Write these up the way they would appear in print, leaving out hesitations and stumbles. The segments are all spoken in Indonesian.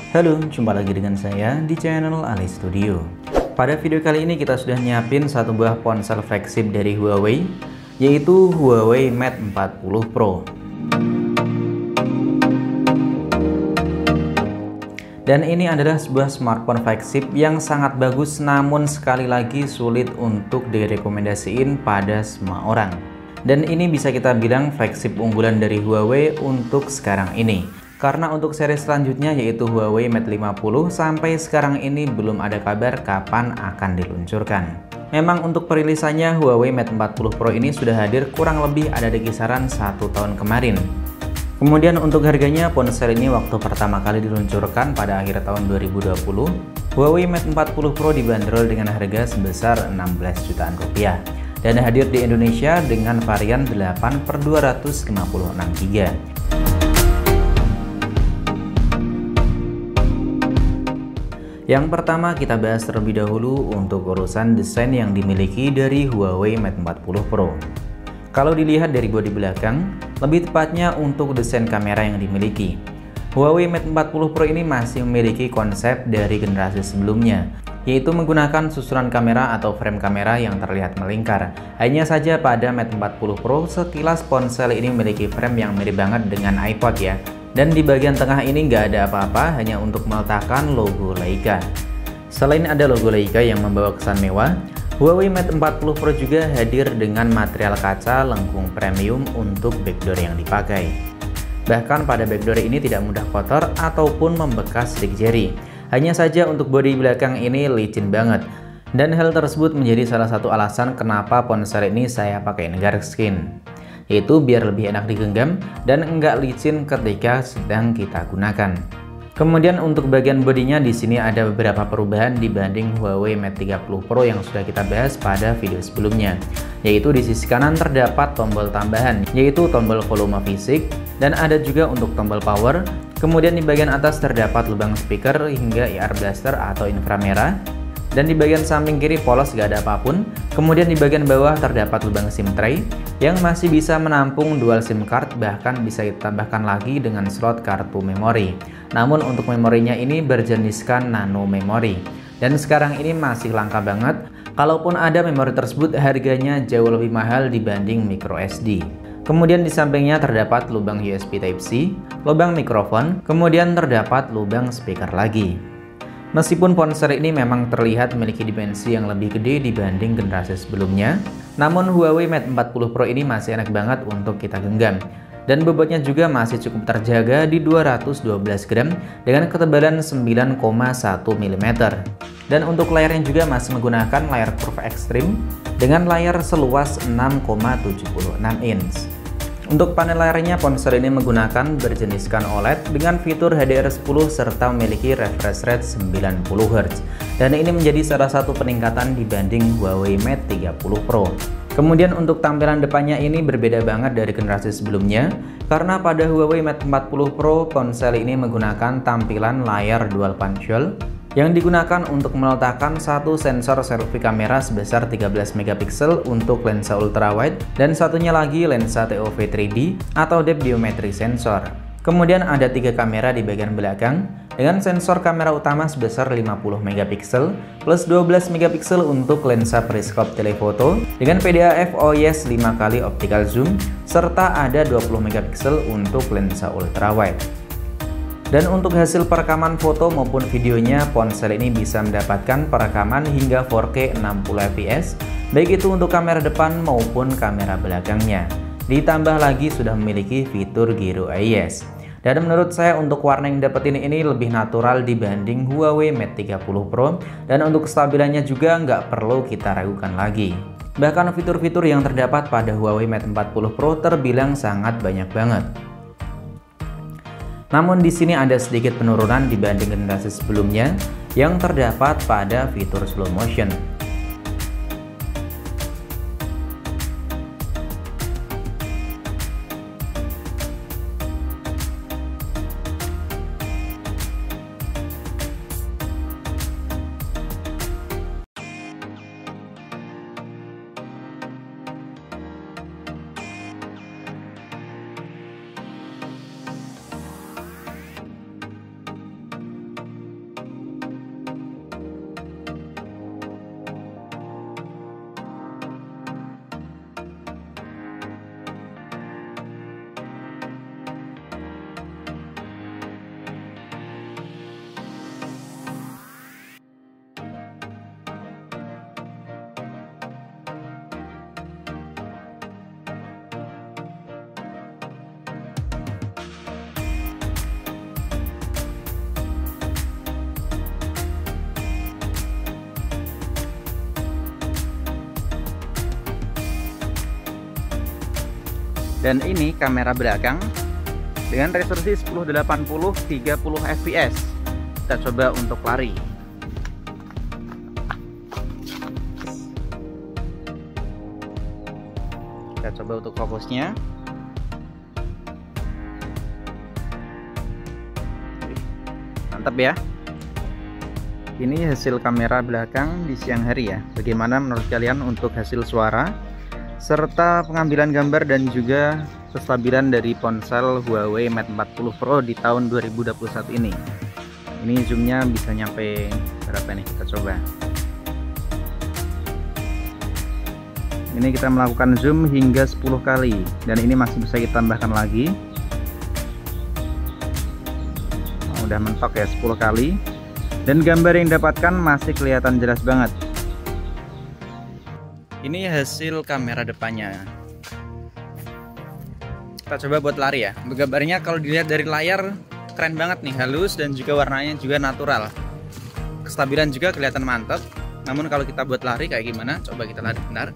Halo, jumpa lagi dengan saya di channel Ali Studio. Pada video kali ini kita sudah nyiapin satu buah ponsel flagship dari Huawei, yaitu Huawei Mate 40 Pro. Dan ini adalah sebuah smartphone flagship yang sangat bagus, namun sekali lagi sulit untuk direkomendasiin pada semua orang. Dan ini bisa kita bilang flagship unggulan dari Huawei untuk sekarang ini. Karena untuk seri selanjutnya yaitu Huawei Mate 50 sampai sekarang ini belum ada kabar kapan akan diluncurkan. Memang untuk perilisannya Huawei Mate 40 Pro ini sudah hadir kurang lebih ada di kisaran 1 tahun kemarin. Kemudian untuk harganya, ponsel ini waktu pertama kali diluncurkan pada akhir tahun 2020, Huawei Mate 40 Pro dibanderol dengan harga sebesar 16 jutaan rupiah dan hadir di Indonesia dengan varian 8/256 GB. Yang pertama kita bahas terlebih dahulu untuk urusan desain yang dimiliki dari Huawei Mate 40 Pro. Kalau dilihat dari bodi belakang, lebih tepatnya untuk desain kamera yang dimiliki, Huawei Mate 40 Pro ini masih memiliki konsep dari generasi sebelumnya, yaitu menggunakan susunan kamera atau frame kamera yang terlihat melingkar. Hanya saja pada Mate 40 Pro sekilas ponsel ini memiliki frame yang mirip banget dengan iPod ya. Dan di bagian tengah ini nggak ada apa-apa, hanya untuk meletakkan logo Leica. Selain ada logo Leica yang membawa kesan mewah, Huawei Mate 40 Pro juga hadir dengan material kaca lengkung premium untuk backdoor yang dipakai. Bahkan pada backdoor ini tidak mudah kotor ataupun membekas sidik jari. Hanya saja untuk bodi belakang ini licin banget. Dan hal tersebut menjadi salah satu alasan kenapa ponsel ini saya pakai Negar Skin, yaitu biar lebih enak digenggam dan enggak licin ketika sedang kita gunakan. Kemudian untuk bagian bodinya di sini ada beberapa perubahan dibanding Huawei Mate 30 Pro yang sudah kita bahas pada video sebelumnya, yaitu di sisi kanan terdapat tombol tambahan, yaitu tombol volume fisik, dan ada juga untuk tombol power. Kemudian di bagian atas terdapat lubang speaker hingga IR blaster atau inframerah. Dan di bagian samping kiri polos gak ada apapun. Kemudian di bagian bawah terdapat lubang SIM tray yang masih bisa menampung dual SIM card, bahkan bisa ditambahkan lagi dengan slot kartu memori. Namun untuk memorinya ini berjeniskan nano memori. Dan sekarang ini masih langka banget. Kalaupun ada memori tersebut harganya jauh lebih mahal dibanding micro SD. Kemudian di sampingnya terdapat lubang USB Type-C, lubang mikrofon, kemudian terdapat lubang speaker lagi. Meskipun ponsel ini memang terlihat memiliki dimensi yang lebih gede dibanding generasi sebelumnya, namun Huawei Mate 40 Pro ini masih enak banget untuk kita genggam. Dan bobotnya juga masih cukup terjaga di 212 gram dengan ketebalan 9,1 mm. Dan untuk layarnya juga masih menggunakan layar Curve Extreme dengan layar seluas 6,76 inch. Untuk panel layarnya, ponsel ini menggunakan berjeniskan OLED dengan fitur HDR10 serta memiliki refresh rate 90 Hz. Dan ini menjadi salah satu peningkatan dibanding Huawei Mate 30 Pro. Kemudian untuk tampilan depannya ini berbeda banget dari generasi sebelumnya, karena pada Huawei Mate 40 Pro ponsel ini menggunakan tampilan layar dual punch-hole yang digunakan untuk meletakkan satu sensor selfie kamera sebesar 13 megapiksel untuk lensa ultrawide dan satunya lagi lensa TOV 3D atau depth biometri sensor. Kemudian ada 3 kamera di bagian belakang dengan sensor kamera utama sebesar 50 megapiksel plus 12 megapiksel untuk lensa periskop telefoto dengan PDA f/OIS 5 kali optical zoom serta ada 20 megapiksel untuk lensa ultrawide. Dan untuk hasil perekaman foto maupun videonya, ponsel ini bisa mendapatkan perekaman hingga 4K 60 fps, baik itu untuk kamera depan maupun kamera belakangnya. Ditambah lagi sudah memiliki fitur Gyro AIS. Dan menurut saya untuk warna yang dapetin ini lebih natural dibanding Huawei Mate 30 Pro, dan untuk kestabilannya juga nggak perlu kita ragukan lagi. Bahkan fitur-fitur yang terdapat pada Huawei Mate 40 Pro terbilang sangat banyak banget. Namun di sini ada sedikit penurunan dibanding generasi sebelumnya yang terdapat pada fitur slow motion. Dan ini kamera belakang dengan resolusi 1080 30 fps. Kita coba untuk lari. Kita coba untuk fokusnya. Mantap ya. Ini hasil kamera belakang di siang hari ya. Bagaimana menurut kalian untuk hasil suara serta pengambilan gambar dan juga kestabilan dari ponsel Huawei Mate 40 Pro di tahun 2021 ini. Ini zoomnya bisa nyampe berapa nih? Kita coba. Ini kita melakukan zoom hingga 10 kali dan ini masih bisa kita tambahkan lagi. Nah, udah mentok ya 10 kali. Dan gambar yang didapatkan masih kelihatan jelas banget. Ini hasil kamera depannya. Kita coba buat lari ya. Untuk gambarnya kalau dilihat dari layar keren banget nih, halus dan juga warnanya juga natural. Kestabilan juga kelihatan mantap. Namun kalau kita buat lari kayak gimana? Coba kita lari benar.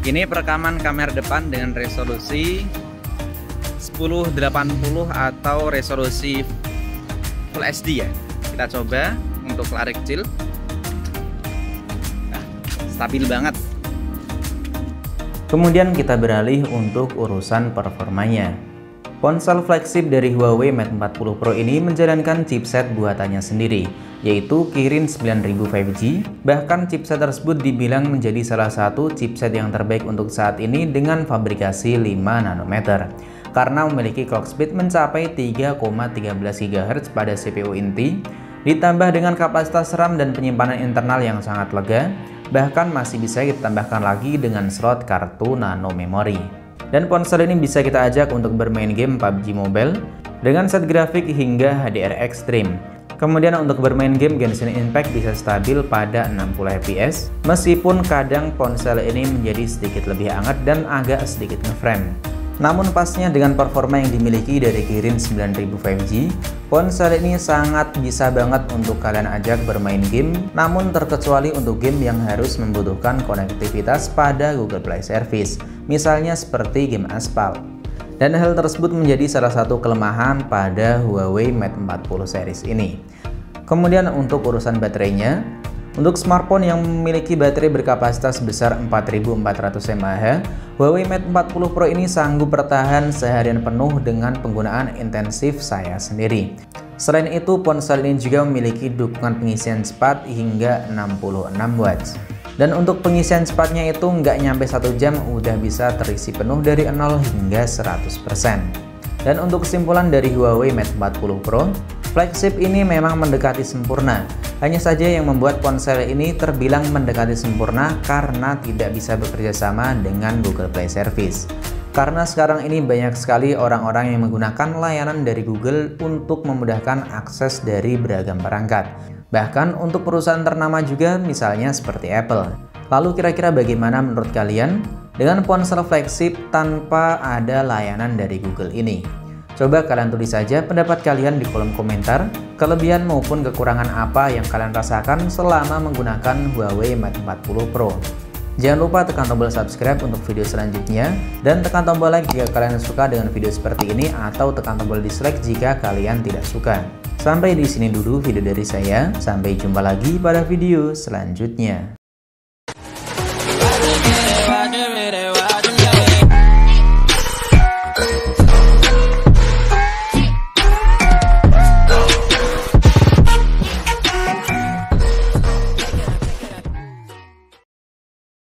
Ini perekaman kamera depan dengan resolusi 1080 atau resolusi Full HD ya. Kita coba untuk lari kecil. Nah, stabil banget. Kemudian kita beralih untuk urusan performanya. Ponsel flagship dari Huawei Mate 40 Pro ini menjalankan chipset buatannya sendiri, yaitu Kirin 9000 5G. Bahkan chipset tersebut dibilang menjadi salah satu chipset yang terbaik untuk saat ini dengan fabrikasi 5 nanometer. Karena memiliki clock speed mencapai 3,13 GHz pada CPU inti, ditambah dengan kapasitas RAM dan penyimpanan internal yang sangat lega, bahkan masih bisa ditambahkan lagi dengan slot kartu nano memori. Dan ponsel ini bisa kita ajak untuk bermain game PUBG Mobile dengan set grafik hingga HDR Extreme. Kemudian untuk bermain game Genshin Impact bisa stabil pada 60 fps, meskipun kadang ponsel ini menjadi sedikit lebih hangat dan agak sedikit ngeframe. Namun pasnya dengan performa yang dimiliki dari Kirin 9000 5G, ponsel ini sangat bisa banget untuk kalian ajak bermain game, namun terkecuali untuk game yang harus membutuhkan konektivitas pada Google Play Service, misalnya seperti game Aspal. Dan hal tersebut menjadi salah satu kelemahan pada Huawei Mate 40 series ini. Kemudian untuk urusan baterainya, untuk smartphone yang memiliki baterai berkapasitas sebesar 4400 mAh, Huawei Mate 40 Pro ini sanggup bertahan seharian penuh dengan penggunaan intensif saya sendiri. Selain itu, ponsel ini juga memiliki dukungan pengisian cepat hingga 66 watts. Dan untuk pengisian cepatnya itu nggak nyampe 1 jam udah bisa terisi penuh dari 0 hingga 100%. Dan untuk kesimpulan dari Huawei Mate 40 Pro, flagship ini memang mendekati sempurna. Hanya saja yang membuat ponsel ini terbilang mendekati sempurna karena tidak bisa bekerja sama dengan Google Play Service. Karena sekarang ini banyak sekali orang-orang yang menggunakan layanan dari Google untuk memudahkan akses dari beragam perangkat. Bahkan untuk perusahaan ternama juga, misalnya seperti Apple. Lalu kira-kira bagaimana menurut kalian dengan ponsel flagship tanpa ada layanan dari Google ini? Coba kalian tulis saja pendapat kalian di kolom komentar, kelebihan maupun kekurangan apa yang kalian rasakan selama menggunakan Huawei Mate 40 Pro. Jangan lupa tekan tombol subscribe untuk video selanjutnya, dan tekan tombol like jika kalian suka dengan video seperti ini, atau tekan tombol dislike jika kalian tidak suka. Sampai di sini dulu video dari saya, sampai jumpa lagi pada video selanjutnya.